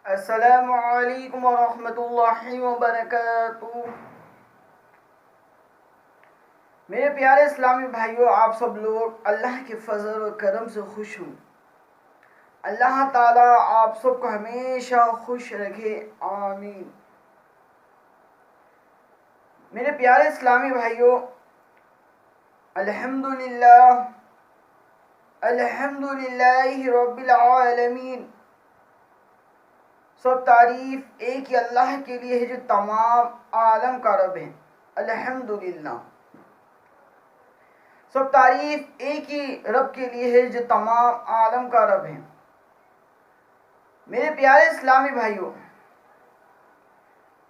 السلام علیکم ورحمۃ اللہ وبرکاتہ۔ میرے پیارے اسلامی بھائیوں، آپ سب لوگ اللہ کے فضل و کرم سے خوش ہوں۔ اللہ تعالیٰ آپ سب کو ہمیشہ خوش رکھے، آمین۔ میرے پیارے اسلامی بھائیوں، الحمدللہ الحمدللہ رب العالمین، سب تعریف ایک ہی اللہ کے لیے ہے جو تمام عالم کا رب ہے، الحمدللہ۔ سب تعریف ایک ہی رب کے لیے ہے جو تمام عالم کا رب ہے۔ میرے پیارے اسلامی بھائیوں،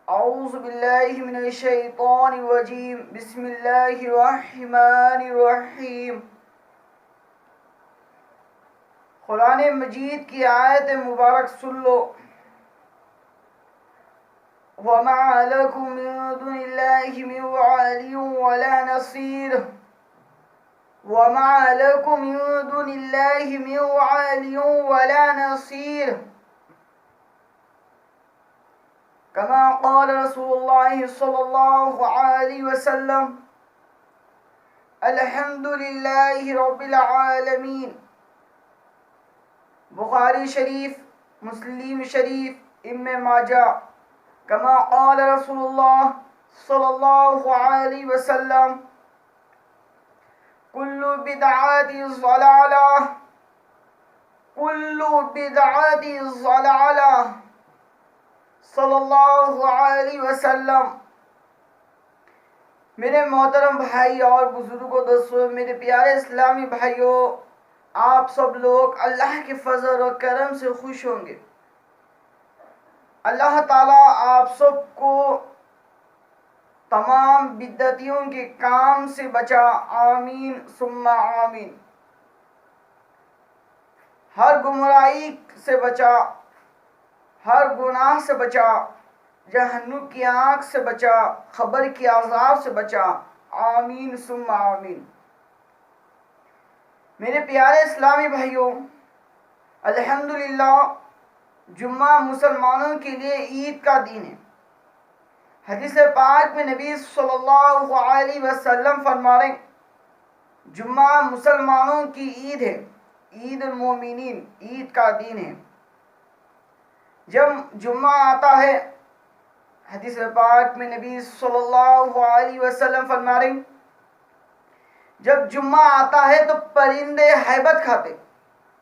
اعوذ باللہ من الشیطان الرجیم، بسم اللہ الرحمن الرحیم۔ قرآن مجید کی آیت مبارک سن لو۔ وَمَا لَكُم مِّن دُونِ اللَّهِ مِن وَلِيٍّ وَلَا نَصِيرٍ وَمَا لَكُم مِّن دُونِ اللَّهِ مِن وَلِيٍّ وَلَا نَصِيرٍ كما قال رسول الله صلى الله عليه وسلم، الحمد لله رب العالمین۔ بخاری شریف، مسلم شریف، ابن ماجہ۔ كما قال رسول اللہ صلی اللہ علیہ وسلم، كل بدعة ضلالة كل بدعة ضلالة، صلی اللہ علیہ وسلم۔ میرے محترم بھائی اور بزرگوں، دوستوں، میرے پیارے اسلامی بھائیوں، آپ سب لوگ اللہ کے فضل و کرم سے خوش ہوں گے۔ اللہ تعالیٰ آپ سب کو تمام بدعتیوں کے کام سے بچا، آمین ثم آمین۔ ہر گمراہی سے بچا، ہر گناہ سے بچا، جہنم کی آگ سے بچا، قبر کی عذاب سے بچا، آمین ثم آمین۔ میرے پیارے اسلامی بھائیوں، الحمدللہ جمعہ مسلمانوں کے لیے عید کا دن ہے۔ حدیث پاک میں نبی صلی اللہ علیہ وسلم فرما رہے ہیں، جمعہ مسلمانوں کی عید ہے، عید المومنین، عید کا دن ہے۔ جب جمعہ آتا ہے، حدیث پاک میں نبی صلی اللہ علیہ وسلم فرما رہے ہیں، جب جمعہ آتا ہے تو پرندے ہیبت کھاتے،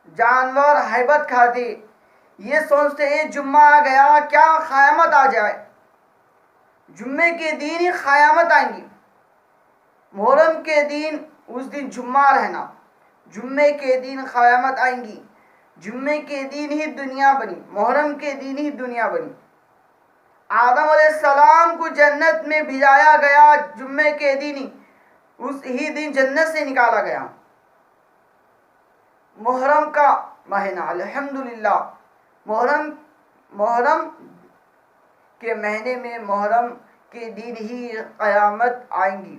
جانور ہیبت کھاتے، یہ سوچتے ہیں جمعہ آ گیا، کیا قیامت آ جائے، جمعے کے دن ہی قیامت آئیں گی۔ محرم کے دن، اس دن جمعہ رہنا، جمعے کے دن قیامت آئیں گی، جمعے کے دن ہی دنیا بنی، محرم کے دن ہی دنیا بنی۔ آدم علیہ السلام کو جنت میں بھیجایا گیا جمعے کے دن ہی، اس ہی دن جنت سے نکالا گیا۔ محرم کا مہینہ، الحمدللہ، محرم کے مہینے میں، محرم کے دن ہی قیامت آئیں گی،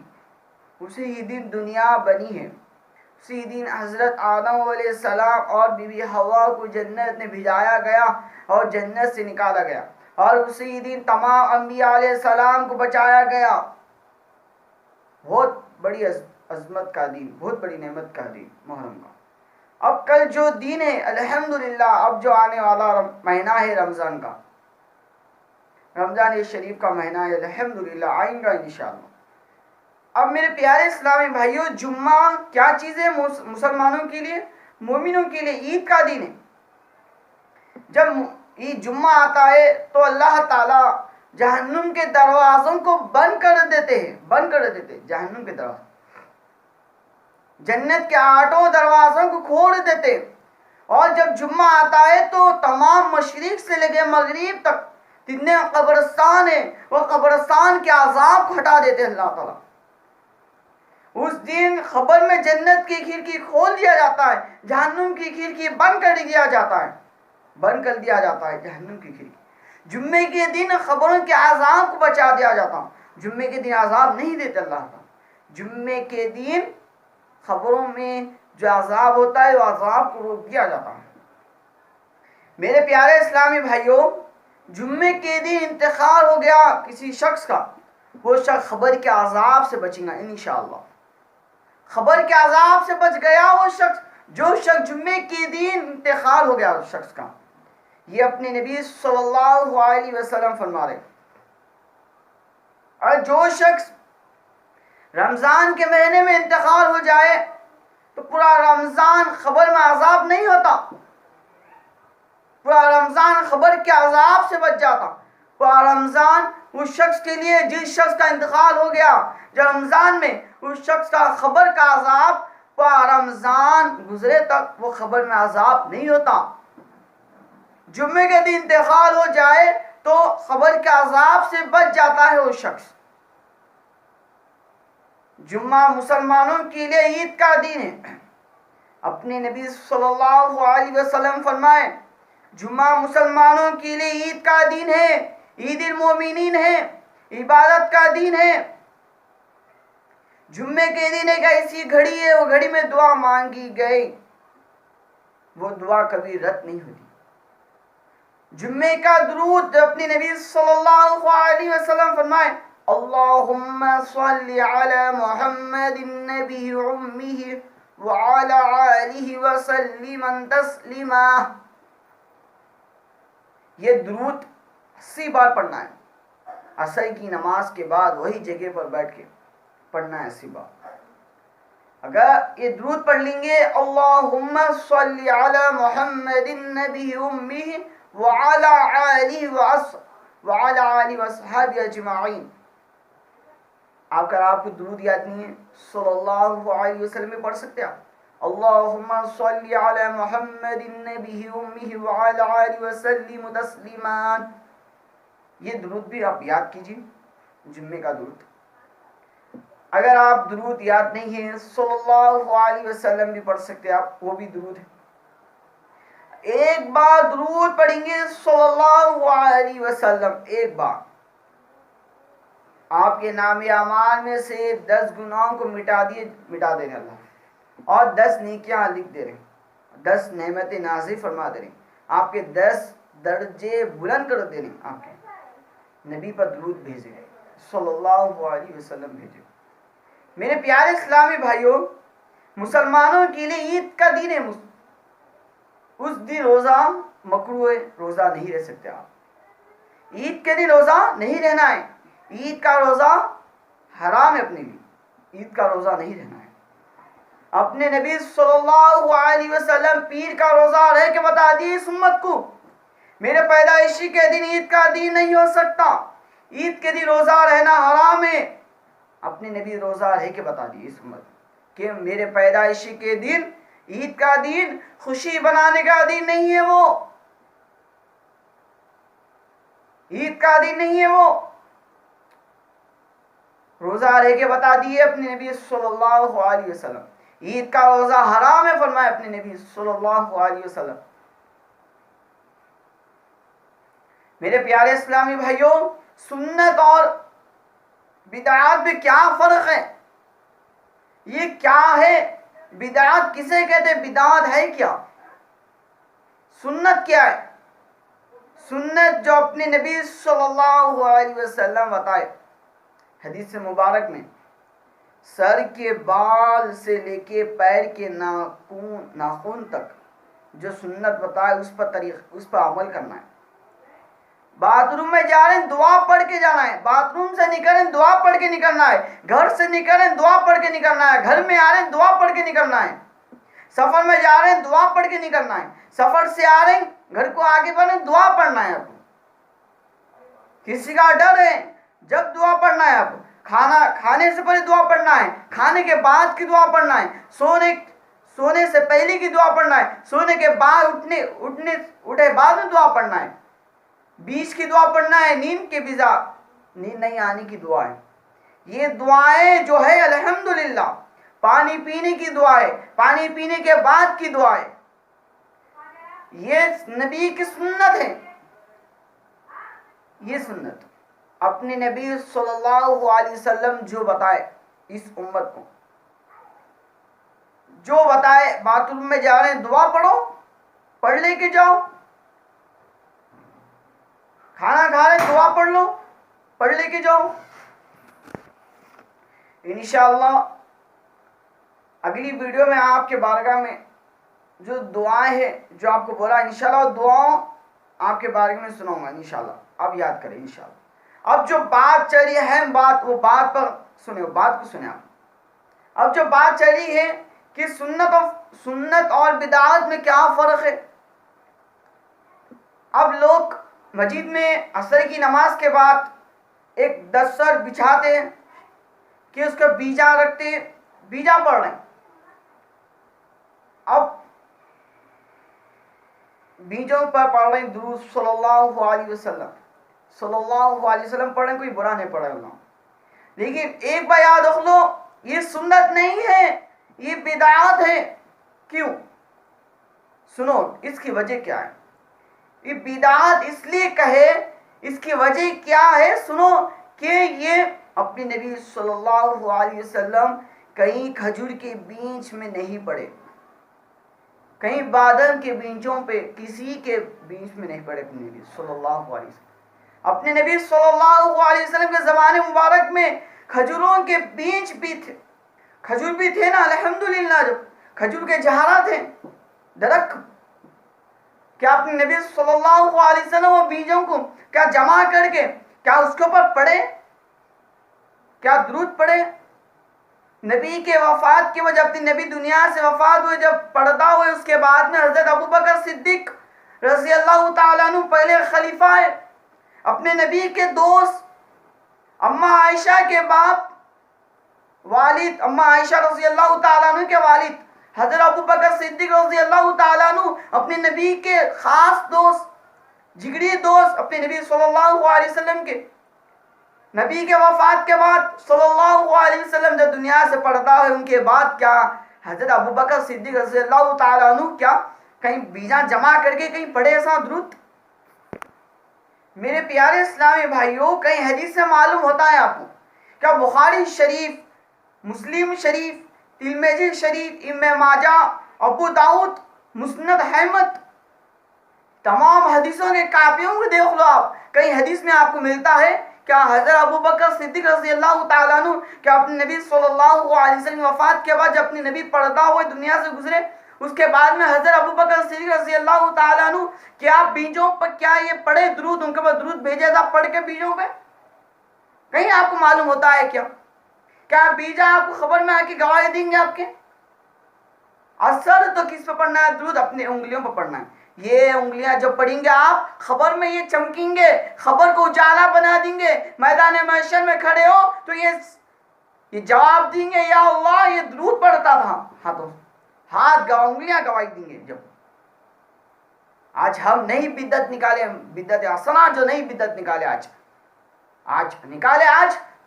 اسی ہی دن دنیا بنی ہے، اسی دن حضرت آدم علیہ السلام اور بی بی حوا کو جنت میں بھیجایا گیا اور جنت سے نکالا گیا، اور اسی دن تمام انبیاء علیہ السلام کو بچایا گیا۔ بہت بڑی عظمت کا دن، بہت بڑی نعمت کا دن محرم کا۔ اب کل جو دن ہے، الحمدللہ، اب جو آنے والا مہینہ ہے رمضان کا، رمضان شریف کا مہینہ ہے، الحمدللہ آئیں گا انشاءاللہ۔ اب میرے پیارے اسلامی بھائیوں، جمعہ کیا چیز ہے مسلمانوں کے لیے، مومنوں کے لیے؟ عید کا دن ہے۔ جب عید جمعہ آتا ہے تو اللہ تعالیٰ جہنم کے دروازوں کو بند کر دیتے ہیں، بند کر دیتے ہیں جہنم کے دروازے، جنت کے آٹھوں دروازوں کو کھول دیتے ہیں۔ اور جب جمعہ آتا ہے تو تمام مشرق سے لے کے مغرب تک جتنے قبرستان ہیں، وہ قبرستان کے عذاب کو ہٹا دیتے ہیں اللہ تعالیٰ۔ اس دن قبر میں جنت کی کھڑکی کھول دیا جاتا ہے، جہنم کی کھڑکی بند کر دیا جاتا ہے، بند کر دیا جاتا ہے جہنم کی کھڑکی۔ جمعے کے دن قبروں کے عذاب کو بچا دیا جاتا ہے، جمعے کے دن عذاب نہیں دیتے اللہ تعالیٰ۔ جمعے کے دن قبروں میں جو عذاب ہوتا ہے وہ عذاب کو روک دیا جاتا ہے۔ میرے پیارے اسلامی بھائیوں، جمعے کے دن انتقال ہو گیا کسی شخص کا، وہ شخص خبر کے عذاب سے بچے گا انشاءاللہ۔ خبر کے عذاب سے بچ گیا وہ شخص، جو شخص جمعے کے دن انتقال ہو گیا اس شخص کا۔ یہ اپنے نبی صلی اللہ علیہ وسلم فرما رہے۔ اور جو شخص رمضان کے مہینے میں انتقال ہو جائے تو پورا رمضان خبر میں عذاب نہیں ہوتا، پورا رمضان خبر کے عذاب سے بچ جاتا۔ پورا رمضان اس شخص کے لیے جس شخص کا انتقال ہو گیا جو رمضان میں، اس شخص کا خبر کا عذاب پورا رمضان گزرے تک وہ خبر میں عذاب نہیں ہوتا۔ جمعے کے دن انتقال ہو جائے تو خبر کے عذاب سے بچ جاتا ہے وہ شخص۔ جمعہ مسلمانوں کے لیے عید کا دن ہے۔ اپنے نبی صلی اللہ علیہ وسلم فرمائے جمعہ مسلمانوں کے لیے عید کا دن ہے، عید المومنین ہے، عبادت کا دن ہے۔ جمعے کے دن ایک ایسی گھڑی ہے، وہ گھڑی میں دعا مانگی گئی، وہ دعا کبھی رد نہیں ہوتی۔ جمعے کا درود اپنے نبی صلی اللہ علیہ وسلم فرمائے اللہم صلی علی محمد النبی امہ وعلی آلہ وسلم تسلیما۔ یہ درود 80 بار پڑھنا ہے، عصر کی نماز کے بعد وہی جگہ پر بیٹھ کے پڑھنا ہے 80 بار۔ اگر یہ درود پڑھ لیں گے اللہم صلی علی محمد النبی امہ وعلی آلہ وصحبہ اجمعین۔ اگر آپ کو درود یاد نہیں ہے صلی اللہ علیہ وسلم میں پڑھ سکتے ہیں اللہم صلی علی محمد النبی امہ وعلی آلہ وسلم تسلیما۔ یہ درود بھی آپ یاد کیجیے، جمعے کا درود۔ اگر آپ درود یاد نہیں ہے صلی اللہ علیہ وسلم بھی پڑھ سکتے ہیں آپ، وہ بھی درود ہے۔ ایک بار درود پڑھیں گے صلی اللہ علیہ وسلم، ایک بار آپ کے نام اعمال میں سے 10 گناہوں کو مٹا دے رہے اللہ، اور 10 نیکیاں لکھ دے رہے، 10 نعمتیں نازل فرما دے رہے، آپ کے 10 درجے بلند کر دے رہے، آپ کے نبی پر درود بھیجے صلی اللہ علیہ وسلم بھیجے۔ میرے پیارے اسلامی بھائیوں، مسلمانوں کے لیے عید کا دن ہے، اس دن روزہ مکروہ ہے، روزہ نہیں رہ سکتے آپ۔ عید کے دن روزہ نہیں رہنا ہے، عید کا روزہ حرام ہے، اپنے لیے عید کا روزہ نہیں رہنا ہے۔ اپنے نبی صلی اللہ علیہ وسلم پیر کا روزہ رہ کے بتا دیے اس امت کو، میرے پیدائشی کے دن عید کا دن نہیں ہو سکتا، عید کے دن روزہ رہنا حرام ہے۔ اپنے نبی روزہ رہ کے بتا دیے اس امت کہ میرے پیدائشی کے دن، عید کا دن خوشی بنانے کا دن نہیں ہے، وہ عید کا دن نہیں ہے، وہ روزہ رہ کے بتا دیے اپنے نبی صلی اللہ علیہ وسلم۔ عید کا روزہ حرام ہے فرمائے اپنے نبی صلی اللہ علیہ وسلم۔ میرے پیارے اسلامی بھائیوں، سنت اور بدعات میں کیا فرق ہے؟ یہ کیا ہے؟ بدعات کسے کہتے ہیں؟ بدعات ہے کیا؟ سنت کیا ہے؟ سنت جو اپنے نبی صلی اللہ علیہ وسلم بتائے حدیث مبارک میں، سر کے بال سے لے کے پیر کے ناخن تک جو سنت بتائے اس پر عمل کرنا ہے۔ باتھ روم میں جا رہے ہیں دعا پڑھ کے جانا ہے، باتھ روم سے نکل رہے ہیں دعا پڑھ کے نکلنا ہے، گھر سے نکل رہے ہیں دعا پڑھ کے نکلنا ہے، گھر میں آ رہے ہیں دعا پڑھ کے نکلنا ہے، سفر میں جا رہے ہیں دعا پڑھ کے نکلنا ہے، سفر سے آ رہے ہیں گھر کو آگے بڑھ رہے ہیں دعا پڑھنا ہے۔ آپ کسی کا ڈر ہے جب دعا پڑھنا ہے، آپ کھانے سے پہلے دعا پڑھنا ہے، کھانے کے بعد کی دعا پڑھنا ہے، سونے سے پہلے کی دعا پڑھنا ہے، سونے کے بعد اٹھے بعد میں دعا پڑھنا ہے، بیچ کی دعا پڑھنا ہے، نیند نہیں آنے کی دعا ہے۔ یہ دعائیں جو ہے الحمدللہ پانی پینے کی دعا ہے، پانی پینے کے بعد کی دعا ہے، یہ نبی کی سنت ہے۔ یہ سنت اپنے نبی صلی اللہ علیہ وسلم جو بتائے اس امت کو، جو بتائے باتھ روم میں جا رہے ہیں دعا پڑھو، پڑھ لے کے جاؤ، کھانا کھا رہے دعا پڑھ لو، پڑھ لے کے جاؤ. انشاءاللہ اگلی ویڈیو میں آپ کے بارگاہ میں جو دعائیں ہیں جو آپ کو بولا، انشاءاللہ دعاؤں آپ کے بارگاہ میں سناؤں گا انشاءاللہ. آپ یاد کریں انشاءاللہ. اب جو بات چل رہی ہے اہم بات، وہ بات پر سنیں، بات کو سنیں آپ. اب جو بات چل رہی ہے کہ سنت اور بدعت میں کیا فرق ہے. اب لوگ مسجد میں عصر کی نماز کے بعد ایک دستر بچھاتے ہیں کہ اس کا بیجا رکھتے، بیجا پڑھ رہے ہیں. اب بیجوں پر پڑھ رہے ہیں درود صلی اللہ علیہ وسلم، صلی اللہ علیہ وسلم پڑھ رہے ہیں، کوئی برا نہیں پڑھ رہا. لیکن ایک بار یاد رکھ لو، یہ سنت نہیں ہے، یہ بدعت ہے. کیوں؟ سنو اس کی وجہ کیا ہے. یہ بدعت اس لیے کہے، اس کی وجہ کیا ہے سنو، کہ یہ اپنے نبی صلی اللہ علیہ وسلم کہیں کھجور کے بیج میں نہیں پڑے، کہیں بادام کے بیجوں پہ، کسی کے بیج میں نہیں پڑے. اپنے نبی صلی اللہ علیہ وسلم، اپنے نبی صلی اللہ علیہ وسلم کے زمانے مبارک میں کھجوروں کے بیج بھی تھے، کھجور بھی تھے نا الحمدللہ. جب کھجور کے جھاڑا تھے، درخت، کیا اپنے نبی صلی اللہ علیہ وسلم وہ بیجوں کو کیا جمع کر کے کیا اس کے اوپر پڑے، کیا درود پڑے؟ نبی کے وفات کے وجہ اپنی نبی دنیا سے وفات ہوئے، جب پردہ ہوئے، اس کے بعد میں حضرت ابوبکر صدیق رضی اللہ تعالیٰ عنہ پہلے خلیفہ ہے. اپنے نبی کے دوست اماں عائشہ کے باپ، والد اماں عائشہ رضی اللہ تعالیٰ عنہ کے والد حضرت ابوبکر صدیق رضی اللہ تعالیٰ عنہ، اپنے نبی کے خاص دوست، جگری دوست، اپنے نبی صلی اللہ علیہ وسلم کے. نبی کے وفات کے بعد صلی اللہ علیہ وسلم جب دنیا سے پردہ ہوئے، ان کے بعد کیا حضرت ابوبکر صدیق رضی اللہ تعالیٰ عنہ کیا کہیں بیجاں جمع کر کے کہیں پڑھے ایسا درود؟ میرے پیارے اسلامی بھائیوں، کہیں حدیث سے معلوم ہوتا ہے آپ کو، کیا بخاری شریف، مسلم شریف، ترمذی شریف، ابن ماجہ، ابو داؤد، مسند احمد، تمام حدیثوں کے کاپیوں کو دیکھ لو آپ، کہیں حدیث میں آپ کو ملتا ہے کیا حضرت ابوبکر صدیق رضی اللہ تعالیٰ عنہ کیا اپنے نبی صلی اللہ علیہ وسلم وفات کے بعد جب اپنے نبی پردہ ہوئے دنیا سے گزرے، اس کے بعد میں حضرت ابوبکر صدیق رضی اللہ تعالیٰ عنہ کیا بیجوں پر کیا یہ پڑھے درود، ان کے بعد درود بھیجے تھا پڑھ کے بیجوں پہ؟ کہیں آپ کو معلوم ہوتا ہے کیا؟ کیا بیجا آپ کو خبر میں آ کے گواہی دیں گے آپ کے؟ اثر تو کس پہ پڑھنا ہے؟ درود اپنے انگلیوں پہ پڑھنا ہے. یہ انگلیاں جب پڑھیں گے آپ، خبر میں یہ چمکیں گے، خبر کو اجالا بنا دیں گے. میدان محشر میں کھڑے ہو تو یہ جواب دیں گے، یا اللہ یہ درود پڑھتا تھا. ہاتھ انگلیاں گواہی دیں گے. جب آج ہم نئی بدعت نکالے، بدعت حسنہ جو نئی بدعت نکالے، آج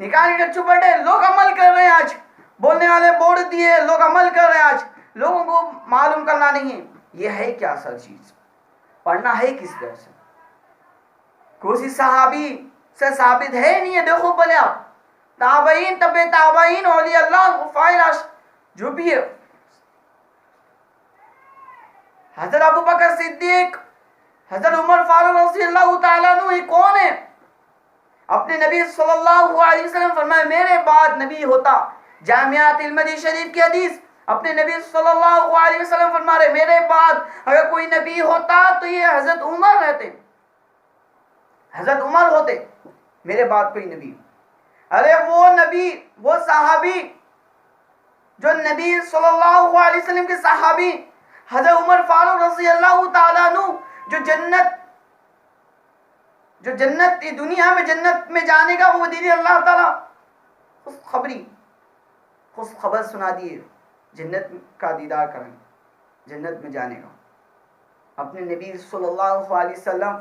نکال کے چپ بیٹھے، لوگ عمل کر رہے ہیں. آج بولنے والے بول دیے، لوگ عمل کر رہے ہیں. آج لوگوں کو معلوم کرنا نہیں ہے یہ ہے کیا اصل چیز، پڑھنا ہے کس طرح سے. کوئی صحابی سے ثابت ہے نہیں ہے. دیکھو بولے آپ تابعین، تبع تابعین، اولیاء اللہ، فائل جو بھی ہے. حضرت ابوبکر صدیق، حضرت عمر فاروق رضی اللہ تعالیٰ عنہ یہ کون ہے؟ اپنے نبی صلی اللہ علیہ وسلم فرمائے میرے بعد نبی ہوتا. جامعہ ترمذی شریف کی حدیث، اپنے نبی صلی اللہ علیہ وسلم فرما رہے میرے بعد اگر کوئی نبی ہوتا تو یہ حضرت عمر رہتے، حضرت عمر ہوتے میرے بعد کوئی نبی. ارے وہ نبی، وہ صحابی جو نبی صلی اللہ علیہ وسلم کے صحابی حضرت عمر فاروق رضی اللہ تعالیٰ عنہ جو جنت دنیا میں جنت میں جانے کا وہ دیدی اللہ تعالیٰ خوش خبر سنا دیے، جنت کا دیدار کریں، جنت میں جانے کا. اپنے نبی صلی اللہ علیہ وسلم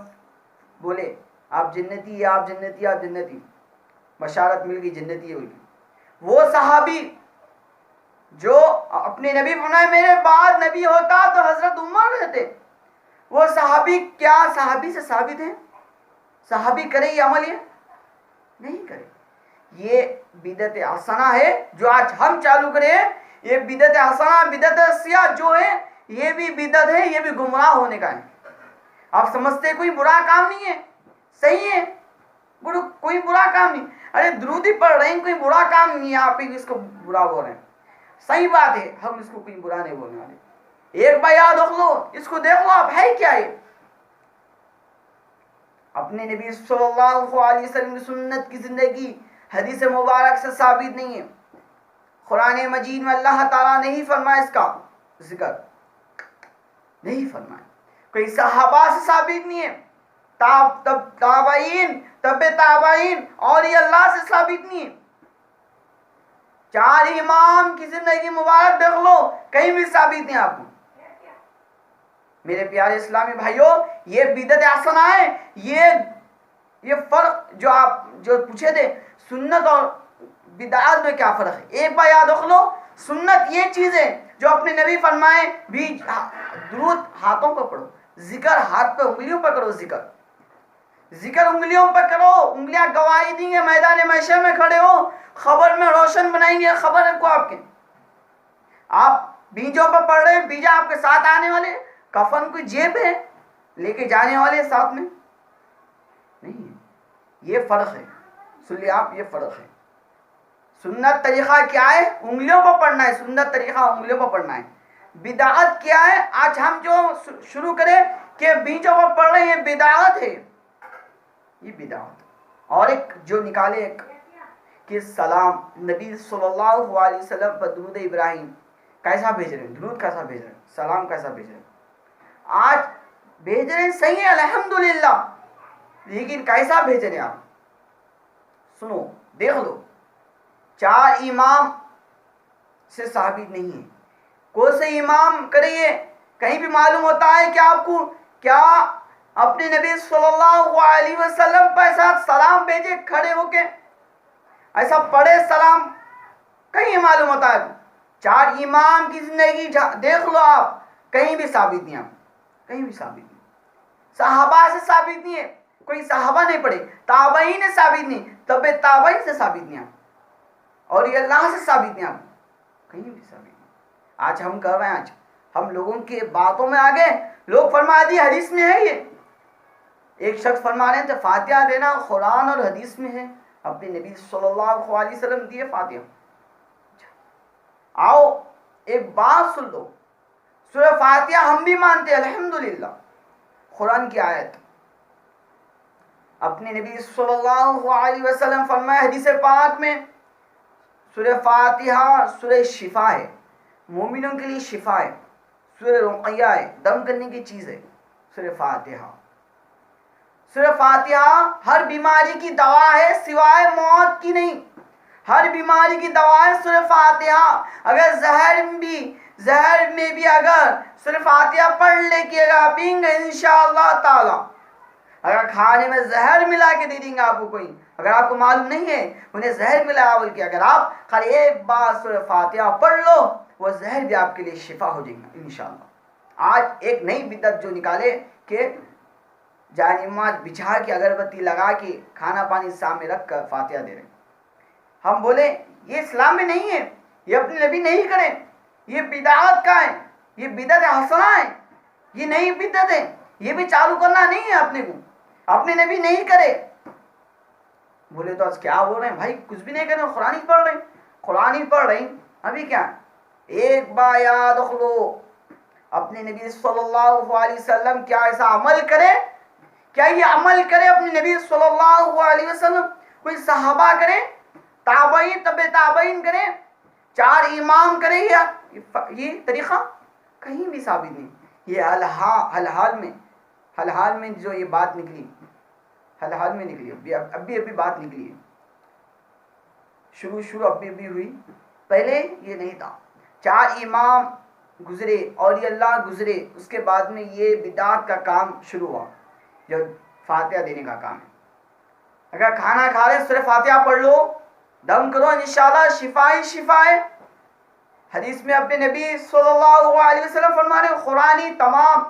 بولے آپ جنتی، آپ جنتی، آپ جنتی، بشارت مل گئی، جنتی ہوئی. وہ صحابی جو اپنے نبی فرمائے میرے بعد نبی ہوتا تو حضرت عمر رہتے، وہ صحابی کیا صحابی سے ثابت ہے؟ صحابی کرے یہ عمل؟ یہ نہیں کرے. یہ بدعت حسنہ ہے جو آج ہم چالو کرے. یہ بدعت حسنہ، بدعت سیاہ جو ہے یہ بھی بدعت ہے، یہ بھی گمراہ ہونے کا ہے. آپ سمجھتے کوئی برا کام نہیں ہے، صحیح ہے، کوئی برا کام نہیں. ارے درود ہی پڑھ رہے ہیں، کوئی برا کام نہیں ہے، آپ ہی اس کو برا بول رہے ہیں. صحیح بات ہے، ہم اس کو کوئی برا نہیں بولنے والے. ایک بار یاد رکھ لو، اس کو دیکھ لو آپ ہے کیا ہے. اپنے نبی صلی اللہ علیہ وسلم کی سنت کی زندگی حدیث مبارک سے ثابت نہیں ہے. قرآن مجید میں اللہ تعالیٰ نہیں فرمایا اس کا ذکر، نہیں فرمایا. کوئی صحابہ سے ثابت نہیں ہے، تابعین، تب تابعین اور یہ اللہ سے ثابت نہیں ہے. 4 امام کی زندگی مبارک دیکھ لو، کہیں بھی ثابت نہیں آپ کو. میرے پیارے اسلامی بھائیوں، یہ بدعت حسنہ ہے. یہ فرق جو آپ جو پوچھے تھے، سنت اور بدعت میں کیا فرق ہے، ایک بار یاد رکھ لو. سنت یہ چیز ہے جو اپنے نبی فرمائے بھی، درود ہاتھوں پر پڑھو، ذکر ہاتھ پہ انگلیوں پر کرو. ذکر انگلیوں پر کرو، انگلیاں گواہی دیں گے. میدان محشر میں کھڑے ہو، خبر میں روشن بنائیں گے خبر کو آپ کے. آپ بیجوں پر پڑھ رہے ہیں، بیجا آپ کے ساتھ آنے والے. کفن کوئی جیب ہے لے کے جانے والے ساتھ میں نہیں ہے. یہ فرق ہے، سن لیے آپ، یہ فرق ہے. سنت طریقہ کیا ہے؟ انگلیوں پر پڑھنا ہے. سنت طریقہ انگلیوں پر پڑھنا ہے. بدعت کیا ہے؟ آج ہم جو شروع کریں کہ بیجوں پر پڑھ رہے ہیں، یہ بدعت ہے. یہ بدعت. اور ایک جو نکالے ایک کہ سلام نبی صلی اللہ علیہ وسلم پر درود ابراہیم کیسا بھیج رہے ہیں، درود کیسا بھیج رہے ہیں، سلام کیسا بھیج رہے ہیں. آج بھیج رہے ہیں، صحیح ہے الحمدللہ، لیکن کیسا بھیج رہے ہیں آپ؟ سنو، دیکھ لو. 4 امام سے ثابت نہیں ہے. کوئی سے امام کریے، کہیں بھی معلوم ہوتا ہے کہ آپ کو کیا اپنے نبی صلی اللہ علیہ وسلم پر ایسا سلام بھیجے کھڑے ہو کے، ایسا پڑھے سلام، کہیں معلوم ہوتا ہے؟ 4 امام کی زندگی دیکھ لو آپ، کہیں بھی ثابت نہیں. آپ کہیں بھی ثابت نہیں. صحابہ سے ثابت نہیں ہے، کوئی صحابہ نہیں پڑھے. تابعین سے ثابت نہیں، تب تابعین سے ثابت نہیں. آپ اور یہ اللہ سے ثابت نہیں. آپ کہیں بھی ثابت نہیں. آج ہم کر رہے ہیں، آج ہم لوگوں کی باتوں میں آگے لوگ فرما دی حدیث میں ہے. یہ ایک شخص فرما رہے تھے فاتحہ دینا قرآن اور حدیث میں ہے، اپنے نبی صلی اللہ علیہ وسلم دیے فاتحہ. آؤ ایک بات سن لو، سورہ فاتحہ ہم بھی مانتے ہیں الحمدللہ، قرآن کی آیت. اپنے نبی صلی اللہ علیہ وسلم فرمائے حدیث پاک میں، سورہ فاتحہ سورہ شفا ہے، مومنوں کے لیے شفا ہے. سورہ رقیہ ہے، دم کرنے کی چیز ہے. سورہ فاتحہ ہر بیماری کی دوا ہے سوائے موت کی نہیں. ہر بیماری کی دوا ہے سورہ فاتحہ. اگر زہر میں بھی اگر سورہ فاتحہ پڑھ لے کے اگر پئیں گے انشاءاللہ تعالی، اگر کھانے میں زہر ملا کے دے دیں گے آپ کو کوئی، اگر آپ کو معلوم نہیں ہے انہیں زہر ملا بول کے، اگر آپ خالی ایک بار سورہ فاتحہ پڑھ لو، وہ زہر بھی آپ کے لیے شفا ہو جائے گا انشاءاللہ. آج ایک نئی بدعت جو نکالے کہ جانماز بچھا کے اگربتی لگا کے کھانا پانی سامنے رکھ کر فاتحہ دے رہے ہیں. ہم بولے یہ اسلام میں نہیں ہے، یہ اپنے نبی نہیں کریں، یہ بدعت کا ہے، یہ بدعت حسنہ ہے، یہ نئی بدعت ہے، یہ بھی چالو کرنا نہیں ہے اپنے کو، اپنے نبی نہیں کرے. بولے تو آج کیا بول رہے ہیں بھائی، کچھ بھی نہیں کر رہے، قرآن ہی پڑھ رہے ہیں، قرآن ہی پڑھ رہے ہیں. ابھی کیا ایک بار یاد رکھ لو، اپنے نبی صلی اللہ علیہ وسلم کیا ایسا عمل کرے؟ کیا یہ عمل کرے اپنے نبی صلی اللہ علیہ وسلم؟ کوئی صحابہ کرے، تابعین تبع تابعین کرے، 4 امام کرے؟ یا یہ طریقہ کہیں بھی ثابت نہیں. یہ حال میں جو یہ بات نکلی، حال میں نکلی، ابھی بات نکلی ہے، شروع ابھی ہوئی، پہلے یہ نہیں تھا. 4 امام گزرے، اولیاء اللہ گزرے، اس کے بعد میں یہ بدعت کا کام شروع ہوا جو فاتحہ دینے کا کام ہے. اگر کھانا کھا رہے صرف فاتحہ پڑھ لو، دم کرو، انشاءاللہ شفا ہی شفا ہے. حدیث میں اپنے نبی صلی اللہ علیہ وسلم فرما رہے قرآنی تمام،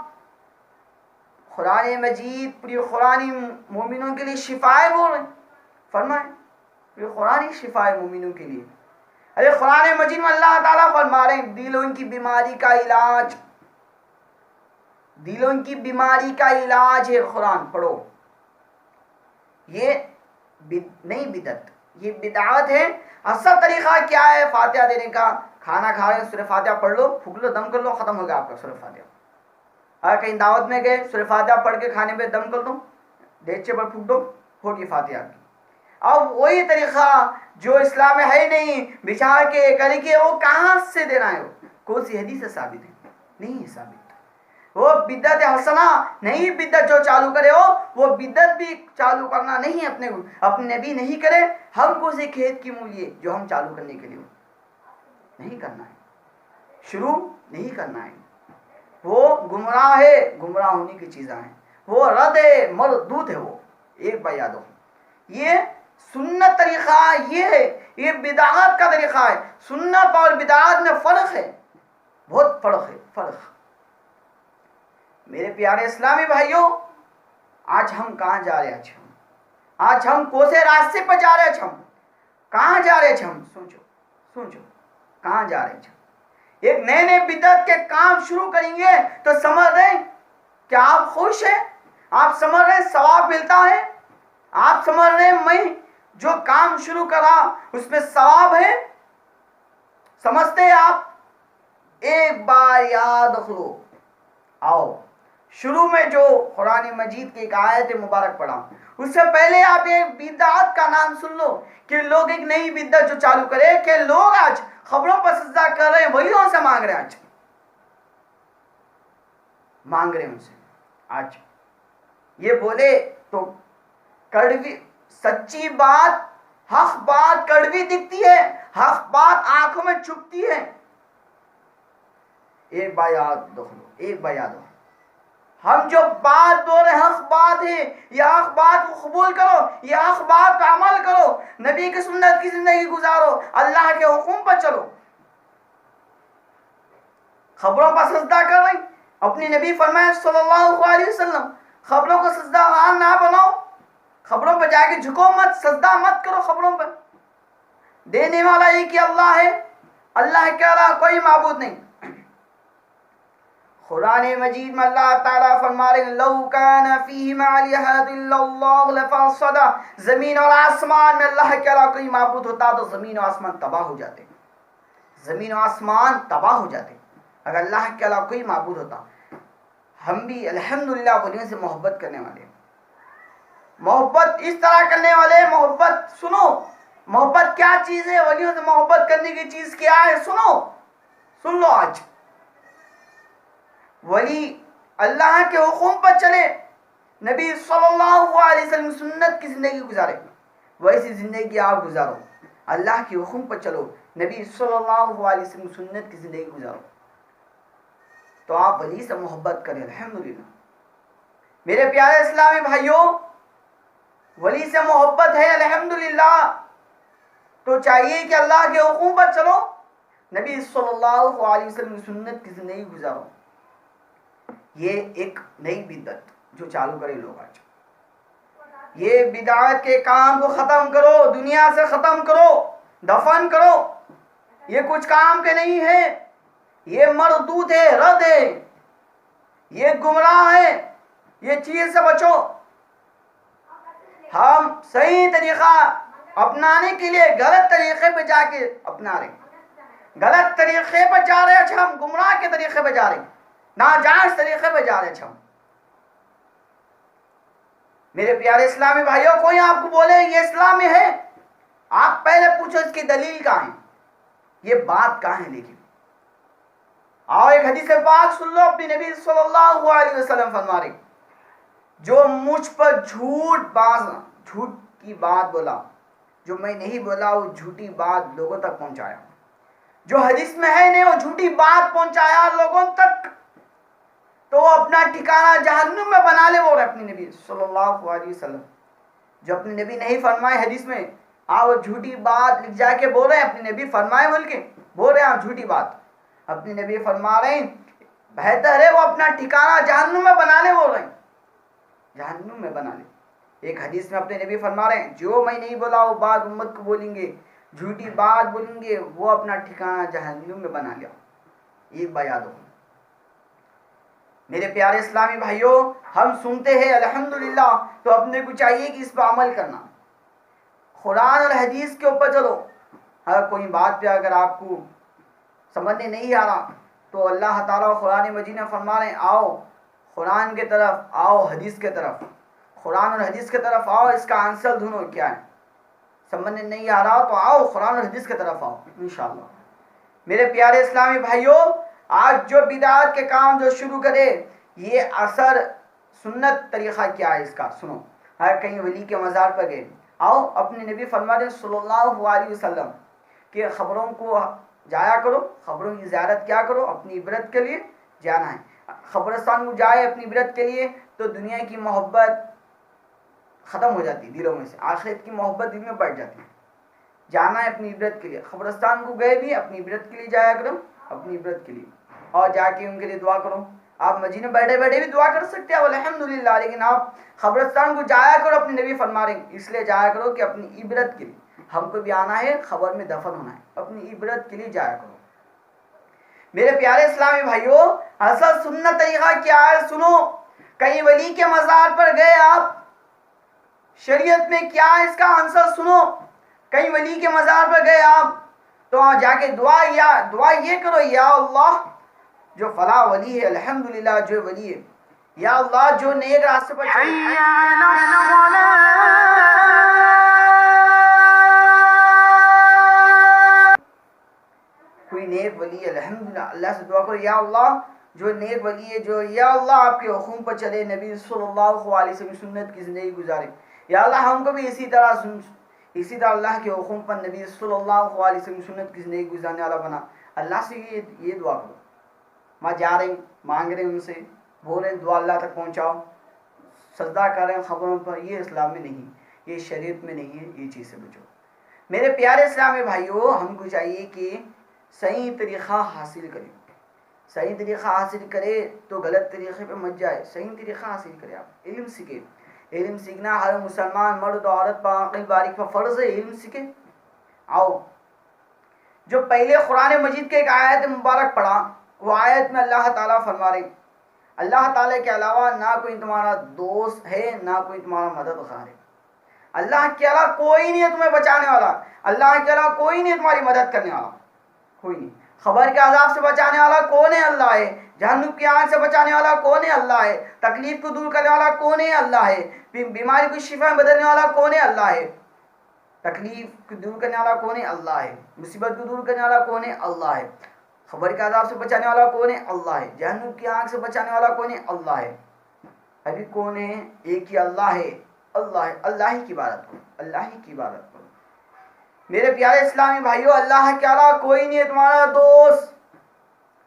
قرآن مجید پوری قرآنی مومنوں کے لیے شفا ہے. بول رہے فرمائے پوری قرآنی شفا ہے مومنوں کے لیے. ارے قرآن مجید میں اللہ تعالیٰ فرما رہے ہیں دلوں کی بیماری کا علاج، دلوں کی بیماری کا علاج ہے قرآن پڑھو. یہ نئی بدعت، یہ بدعت ہے۔ اصل طریقہ کیا ہے فاتحہ دینے کا؟ کھانا کھا رہے ہیں سورہ فاتحہ پڑھ لو، پھونک لو، دم کر لو، ختم ہو گیا آپ کا سورہ فاتحہ۔ اگر کہیں دعوت میں گئے سورہ فاتحہ پڑھ کے کھانے پہ دم کر دو، دیگچے پر پھونک دو، ہوگی فاتحہ کی۔ اب وہی طریقہ جو اسلام میں ہے ہی نہیں، بچھا کے کر کے، وہ کہاں سے دینا ہے؟ وہ کون سی حدیث سے ثابت ہے؟ نہیں ہے ثابت۔ وہ بدعت حسنہ نہیں، بدعت جو چالو کرے ہو وہ بدعت بھی چالو کرنا نہیں ہے، اپنے نبی نہیں کرے، ہم کو سے کھیت کی مولیے جو ہم چالو کرنے کے لیے نہیں کرنا ہے، شروع نہیں کرنا ہے۔ وہ گمراہ ہے، گمراہ ہونے کی چیزیں ہیں، وہ رد ہے، مردود ہے، وہ ایک بات یاد ہو۔ یہ سنت طریقہ یہ ہے، یہ بدعات کا طریقہ ہے۔ سنت اور بدعات میں فرق ہے، بہت فرق ہے، فرق۔ میرے پیارے اسلامی بھائیوں، آج ہم کہاں جا رہے ہیں؟ آج ہم کوسے راستے پر جا رہے ہیں؟ ہم کہاں جا رہے ہیں؟ ہم سوچو کہاں جا رہے ہیں؟ ایک نئے نئے بدعت کے کام شروع کریں گے تو سمجھ رہے ہیں کہ آپ خوش ہیں؟ آپ سمجھ رہے ہیں ثواب ملتا ہے؟ آپ سمجھ رہے ہیں میں جو کام شروع کرا اس میں ثواب ہے؟ سمجھتے ہیں آپ؟ ایک بار یاد رکھو، آؤ شروع میں جو قرآن مجید کی ایک آیت مبارک پڑھا، اس سے پہلے آپ ایک بدعت کا نام سن لو کہ لوگ ایک نئی بدعت جو چالو کرے کہ لوگ آج خبروں پر سجدہ کر رہے ہیں، ولیوں سے مانگ رہے ہیں، آج مانگ رہے ہیں ان سے۔ آج یہ بولے تو کڑوی، سچی بات، حق بات کڑوی دکھتی ہے، حق بات آنکھوں میں چھپتی ہے۔ ایک بات یاد رکھو، ایک بات یاد رکھو، ہم جو بات بول رہے ہیں حق بات ہے، یہ حق بات کو قبول کرو، یہ حق بات کا عمل کرو، نبی کی سنت کی زندگی گزارو، اللہ کے حکم پر چلو۔ خبروں پر سجدہ کر رہے ہیں، اپنی نبی فرمائے صلی اللہ علیہ وسلم خبروں کو سجدہ خان نہ بناؤ، خبروں پہ جا کے جھکو مت، سجدہ مت کرو خبروں پر۔ دینے والا ایک ہی اللہ ہے، اللہ کے علاوہ کوئی معبود نہیں۔ قرآن مجید میں اللہ تعالیٰ فرما رہے ہیں لو کان فیہما آلہۃ الا اللہ لفسدتا، زمین اور آسمان میں اللہ کے علاوہ کوئی معبود ہوتا تو زمین و آسمان تباہ ہو جاتے، زمین و آسمان تباہ ہو جاتے اگر اللہ کے علاوہ کوئی معبود ہوتا۔ ہم بھی الحمدللہ ولیوں سے محبت کرنے والے، محبت اس طرح کرنے والے، محبت سنو، محبت کیا چیز ہے، ولیوں سے محبت کرنے کی چیز کیا ہے، سن لو آج۔ ولی اللہ کے حکم پر چلے، نبی صلی اللہ علیہ وسلم سنت کی زندگی گزارے، ویسی زندگی آپ گزارو، اللہ کے حکم پر چلو، نبی صلی اللہ علیہ وسلم سنت کی زندگی گزارو، تو آپ ولی سے محبت کریں۔ الحمدللہ میرے پیارے اسلامی بھائیوں، ولی سے محبت ہے الحمدللہ، تو چاہیے کہ اللہ کے حکم پر چلو، نبی صلی اللہ علیہ وسلم سنت کی زندگی گزارو۔ یہ ایک نئی بدعت جو چالو کرے لوگ آج، یہ بدعت کے کام کو ختم کرو، دنیا سے ختم کرو، دفن کرو، یہ کچھ کام کے نہیں ہے، یہ مردود ہے، رد ہے، یہ گمراہ ہے، یہ چیز سے بچو۔ ہم صحیح طریقہ اپنانے کے لیے غلط طریقے پہ جا کے اپنا رہے ہیں، غلط طریقے پہ جا رہے ہیں، ہم گمراہ کے طریقے پہ جا رہے ہیں، ناجائز طریقے پہ جا رہے ہیں ہم۔ میرے پیارے اسلامی بھائیوں، کوئی آپ کو بولے یہ اسلامی ہے، آپ پہلے پوچھو اس کی دلیل کہاں ہے، یہ بات کہاں ہے؟ لیکن آؤ ایک حدیث پاک سن لو، اپنی نبی صلی اللہ علیہ وسلم فرما رہے جو مجھ پر جھوٹ کی بات بولا، جو میں نہیں بولا وہ جھوٹی بات لوگوں تک پہنچایا، جو حدیث میں ہے نہیں وہ جھوٹی بات پہنچایا لوگوں تک، تو وہ اپنا ٹھکانہ جہنم میں بنا لے، وہ اپنی نبی صلی اللہ علیہ وسلم جو اپنی نبی نہیں فرمائے حدیث میں، وہ جھوٹی بات لکھ جا کے بول رہے ہیں، اپنی نبی فرمائے بول کے بول رہے ہیں جھوٹی بات، اپنی نبی فرما رہے ہیں بہتر ہے وہ اپنا ٹھکانہ جہنم میں بنا لے، بول رہے ہیں جہنم میں بنا لے۔ ایک حدیث میں اپنے نبی فرما رہے ہیں جو میں نہیں بولا وہ بات امت کو بولیں گے، جھوٹی بات بولیں گے، وہ اپنا ٹھکانہ جہنم میں بنا لیا۔ ایک بات یاد ہو، میرے پیارے اسلامی بھائیوں، ہم سنتے ہیں الحمدللہ، تو اپنے کو چاہیے کہ اس پہ عمل کرنا، قرآن اور حدیث کے اوپر چلو۔ اگر کوئی بات پہ اگر آپ کو سمجھنے نہیں آ رہا تو اللہ تعالیٰ قرآن مجید میں فرما رہے ہیں آؤ قرآن کے طرف، آؤ حدیث کے طرف، قرآن اور حدیث کے طرف آؤ، اس کا آنسر ڈھونڈو کیا ہے۔ سمجھنے نہیں آ رہا تو آؤ قرآن اور حدیث کی طرف آؤ انشاءاللہ۔ میرے پیارے اسلامی بھائیوں، آج جو بدعات کے کام جو شروع کرے، یہ اثر سنت طریقہ کیا ہے اس کا سنو۔ اگر کہیں ولی کے مزار پر گئے، آؤ اپنے نبی فرما دیں صلی اللہ علیہ وسلم کہ خبروں کو جایا کرو، خبروں کی زیارت کیا کرو، اپنی عبرت کے لیے جانا ہے۔ قبرستان کو جائے اپنی عبرت کے لیے تو دنیا کی محبت ختم ہو جاتی دلوں میں سے، آخرت کی محبت دل میں بیٹھ جاتی ہے۔ جانا ہے اپنی عبرت کے لیے، قبرستان کو گئے بھی اپنی عبرت کے لیے جایا کرو، اپنی عبرت کے لیے، اور جا کے ان کے لیے دعا کرو۔ آپ مسجد میں بیٹھے بیٹھے بھی دعا کر سکتے ہیں الحمدللہ، لیکن آپ قبرستان کو جایا کرو، اپنے نبی فرما رہے ہیں اس لیے جایا کرو کہ اپنی عبرت کے لیے، ہم کو بھی آنا ہے خبر میں دفن ہونا ہے، اپنی عبرت کے لیے جایا کرو۔ میرے پیارے اسلامی بھائیوں، اصل سنت طریقہ کیا ہے سنو۔ کہیں ولی کے مزار پر گئے آپ، شریعت میں کیا ہے اس کا آنسر سنو۔ کہیں ولی کے مزار پر گئے آپ تو وہاں جا کے دعا یہ کرو، یا اللہ جو فلاں ولی ہے، الحمدللہ جو ولی ہے، یا اللہ جو نیک راستے پر کوئی نیک ولی ہے، الحمدللہ اللہ سے دعا کرو، یا اللہ جو نیک ولی ہے، جو یا اللہ آپ کے حکم پر چلے، نبی صلی اللہ علیہ وسلم سنت کی زندگی گزارے، یا اللہ ہم کو بھی اسی طرح اللہ کے حکم پر، نبی صلی اللہ علیہ وسلم سنت کی زندگی گزارنے والا بنا۔ اللہ سے یہ دعا کرو۔ وہاں جا رہے ہیں، مانگ رہے ہیں ان سے، بول رہے ہیں دعا اللہ تک پہنچاؤ، سجدہ کر رہے ہیں خبروں پر، یہ اسلام میں نہیں، یہ شریعت میں نہیں ہے، یہ چیز سے بچو۔ میرے پیارے اسلامی بھائیوں، ہم کو چاہیے کہ صحیح طریقہ حاصل کریں، صحیح طریقہ حاصل کرے تو غلط طریقے پہ مت جائے، صحیح طریقہ حاصل کرے، آپ علم سیکھے۔ علم سیکھنا ہر مسلمان مرد و عورت پر عاقل بالغ پر فرض ہے، علم سیکھے۔ آؤ جو پہلے قرآن مجید کے ایک آیت مبارک پڑھا، وہ آیت میں اللہ تعالیٰ فرما رہے اللہ تعالیٰ کے علاوہ نہ کوئی تمہارا دوست ہے، نہ کوئی تمہارا مددگار ہے۔ اللہ کے علاوہ کوئی نہیں ہے تمہیں بچانے والا، اللہ کے علاوہ کوئی نہیں ہے تمہاری مدد کرنے والا، کوئی نہیں۔ خبر کے عذاب سے بچانے والا کون ہے؟ اللہ ہے۔ جہنم کی آگ سے بچانے والا کون ہے؟ اللہ ہے۔ تکلیف کو دور کرنے والا کون ہے؟ اللہ ہے۔ بیماری کو شفا میں بدلنے والا کون ہے؟ اللہ ہے۔ تکلیف کو دور کرنے والا کون ہے؟ اللہ ہے۔ مصیبت کو دور کرنے والا کون ہے؟ اللہ ہے۔ خبر کے عذاب سے بچانے والا کون ہے؟ اللہ ہے۔ جہنم کی آگ سے بچانے والا کون ہے؟ اللہ ہے۔ ابھی کون ہے؟ ایک ہی اللہ ہے، اللہ ہے۔ اللہ ہی کی عبادت کرو، اللہ ہی کی عبادت کرو۔ میرے پیارے اسلامی بھائیوں، اللہ کے علاوہ کوئی نہیں ہے تمہارا دوست،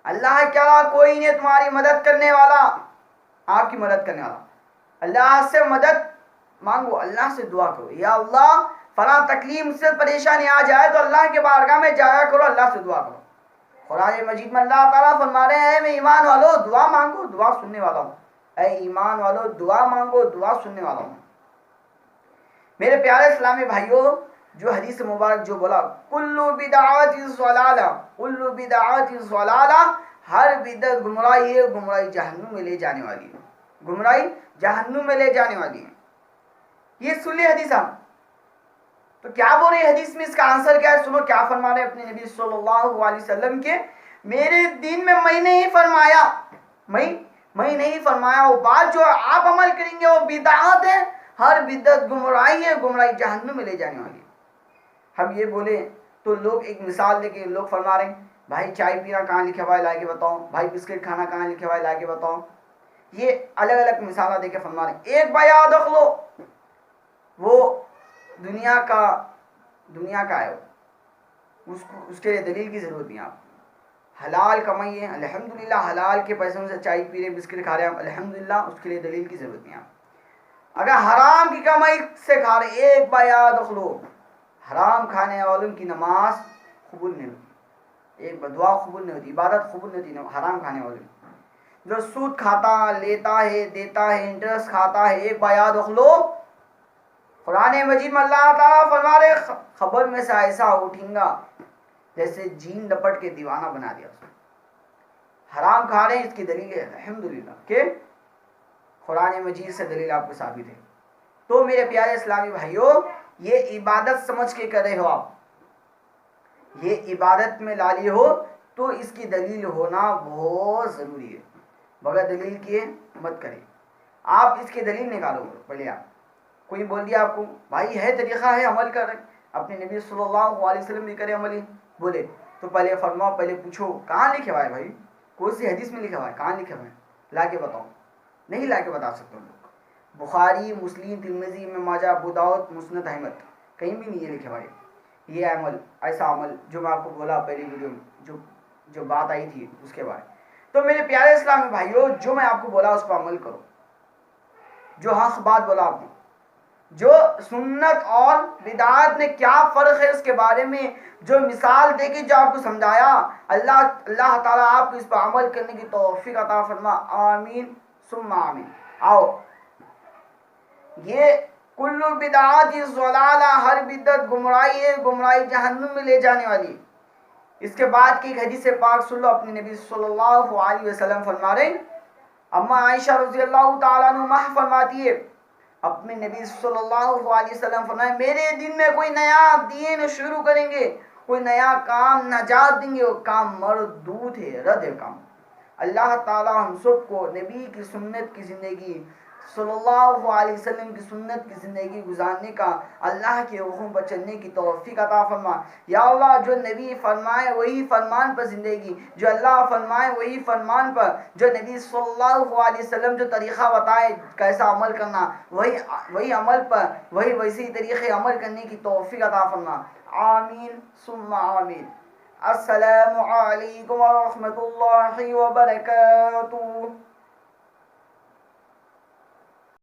اللہ کے علاوہ کوئی نہیں ہے تمہاری مدد کرنے والا، آپ کی مدد کرنے والا۔ اللہ سے مدد مانگو، اللہ سے دعا کرو، یا اللہ فلاں تکلیف مجھ سے پریشانی آ جائے تو اللہ کے بارگاہ میں جایا کرو، اللہ سے دعا کرو۔ قرآن مجید میں اللہ تعالیٰ فرما رہے ہیں، میں ایمان والو دعا مانگو، دعا سننے والا ہوں۔ اے ایمان والو دعا مانگو، دعا سننے والا ہوں۔ میرے پیارے اسلامی بھائیوں، جو حدیث مبارک جو بولا، کلو بدعات ضلالہ، کلو بدعات ضلالہ، ہر بدعت گمراہی ہے، گمراہی جہنم میں لے جانے والی ہے، گمراہی جہنم میں لے جانے والی ہے۔ یہ سن لی حدیث ہم تو کیا بول رہے حدیث میں، اس کا آنسر کیا ہے سنو۔ کیا فرما رہے اپنے نبی صلی اللہ علیہ وسلم کے، میرے دین میں میں نہیں فرمایا، میں نہیں فرمایا، وہ بات جو آپ عمل کریں گے وہ بدعات ہے، ہر بدعت گمراہی ہے، گمراہی جہنم میں لے جانے والی ہے۔ ہم یہ بولے تو لوگ ایک مثال دے کے لوگ فرما رہے ہیں، بھائی چائے پینا کہاں لکھا ہوا ہے لا کے بتاؤ، بھائی بسکٹ کھانا کہاں لکھا ہوا ہے لا کے بتاؤ۔ یہ الگ الگ مثالیں دے کے فرما رہے ہیں۔ ایک بھائی یاد رکھ لو، وہ دنیا کا ہے، اس کے لیے دلیل کی ضرورت نہیں۔ آپ حلال کمائی ہے، الحمدللہ حلال کے پیسوں سے چائے پی رہے، بسکٹ کھا رہے ہیں، الحمدللہ اس کے لیے دلیل کی ضرورت نہیں۔ آپ اگر حرام کی کمائی سے کھا رہے، ایک بھائی یاد رکھ لو، حرام کھانے والوں کی نماز قبول نہیں ہوتی، ایک دعا قبول نہیں ہوتی، عبادت قبول نہیں ہوتی حرام کھانے والوں۔ جو سود کھاتا، لیتا ہے، دیتا ہے، انٹرسٹ کھاتا ہے، ایک بات یاد رکھ لو، قرآن مجید میں اللہ تعالیٰ فرما رہے خبر میں سے ایسا اٹھیں گا جیسے جین لپٹ کے دیوانہ بنا دیا اس کو۔ حرام کھا رہے ہیں، اس کی دلیل ہے الحمدللہ کہ قرآن مجید سے دلیل آپ کو ثابت ہے۔ تو میرے پیارے اسلامی بھائیوں، یہ عبادت سمجھ کے کر رہے ہو آپ، یہ عبادت میں لا لیے ہو تو اس کی دلیل ہونا بہت ضروری ہے، بغیر دلیل کیے مت کریں۔ آپ اس کی دلیل نکالو پہلے، آپ کوئی بول دیا آپ کو بھائی ہے طریقہ ہے عمل کر، اپنے نبی صلی اللہ علیہ وسلم بھی کرے عملی بولے، تو پہلے فرماؤ، پہلے پوچھو کہاں لکھے ہوا ہے بھائی، کون سی حدیث میں لکھا ہوا ہے، کہاں لکھا ہوا ہے، لا کے بتاؤ۔ نہیں لا کے بتا سکتے ہم لوگ، بخاری، مسلم، ترمذی، ابن ماجہ، ابو داؤد، مسند احمد، کہیں بھی نہیں ہے لکھے بھائی یہ عمل، ایسا عمل جو میں آپ کو بولا پہلی ویڈیو میں، جو بات آئی تھی اس کے بعد۔ تو میرے پیارے اسلامی بھائیوں، جو میں آپ کو بولا اس پر عمل کرو، جو حق بات بولا آپ نے، جو سنت اور بدعات میں کیا فرق ہے اس کے بارے میں جو مثال دے کے جو آپ کو سمجھایا، اللہ تعالیٰ آپ کو اس پر عمل کرنے کی توفیق عطا فرما، آمین ثم آمین۔ آؤ، یہ کل بدعات ضلالہ، ہر بدعت گمراہی ہے، گمراہی جہنم میں لے جانے والی۔ اس کے بعد کی ایک حدیث پاک سن لو، اپنے نبی صلی اللہ علیہ وسلم فرما رہے، اما عائشہ رضی اللہ تعالیٰ عنہ فرماتی ہے، اپنے نبی صلی اللہ علیہ وسلم فرمائے، میرے دن میں کوئی نیا دین شروع کریں گے، کوئی نیا کام نجات دیں گے، وہ کام مردود ہے، رد ہے کام۔ اللہ تعالیٰ ہم سب کو نبی کی سنت کی زندگی، صلی اللہ علیہ وسلم کی سنت کی زندگی گزارنے کا، اللہ کے حکم پر چلنے کی توفیق عطا فرما۔ یا اللہ، جو نبی فرمائے وہی فرمان پر زندگی، جو اللہ فرمائے وہی فرمان پر، جو نبی صلی اللہ علیہ وسلم جو طریقہ بتائے کیسا عمل کرنا، وہی عمل پر، ویسی طریقے عمل کرنے کی توفیق عطا فرما، آمین ثم آمین۔ السلام علیکم ورحمۃ اللہ وبرکاتہ۔